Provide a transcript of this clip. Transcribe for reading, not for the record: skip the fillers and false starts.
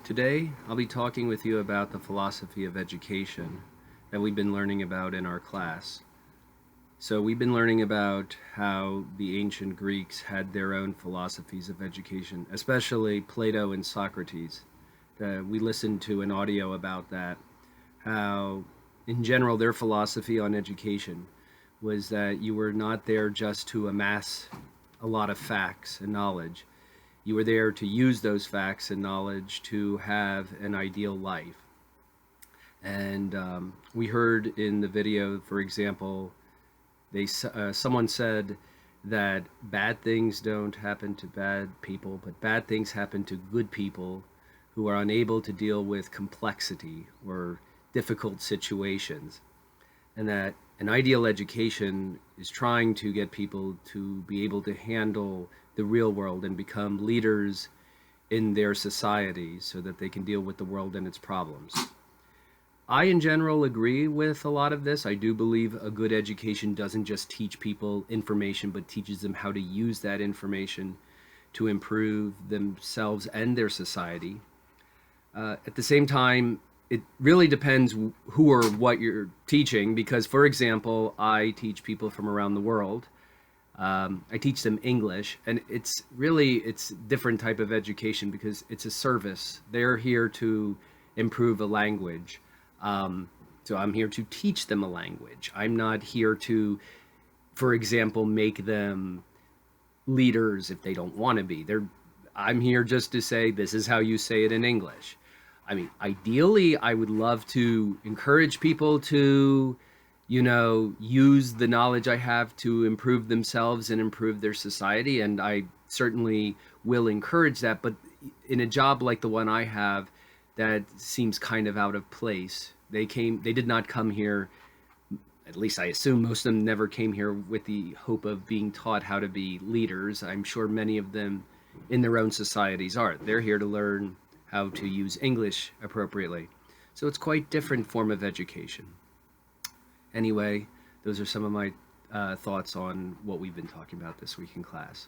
Today, I'll be talking with you about the philosophy of education that we've been learning about in our class. So we've been learning about how the ancient Greeks had their own philosophies of education, especially Plato and Socrates. We listened to an audio about that, how in general their philosophy on education was that you were not there just to amass a lot of facts and knowledge. You were there to use those facts and knowledge to have an ideal life. And we heard in the video, for example, someone said that bad things don't happen to bad people, but bad things happen to good people who are unable to deal with complexity or difficult situations. And that an ideal education is trying to get people to be able to handle the real world and become leaders in their societies so that they can deal with the world and its problems. I, in general, agree with a lot of this. I do believe a good education doesn't just teach people information, but teaches them how to use that information to improve themselves and their society. At the same time, it really depends who or what you're teaching, because, for example, I teach people from around the world. I teach them English, and it's different type of education because it's a service. They're here to improve a language. So I'm here to teach them a language. I'm not here to, for example, make them leaders if they don't want to be. I'm here just to say, this is how you say it in English. I mean, ideally, I would love to encourage people to, use the knowledge I have to improve themselves and improve their society. And I certainly will encourage that. But in a job like the one I have, that seems kind of out of place. They did not come here, at least I assume most of them never came here with the hope of being taught how to be leaders. I'm sure many of them in their own societies are. They're here to learn how to use English appropriately. So it's quite different form of education. Anyway, those are some of my thoughts on what we've been talking about this week in class.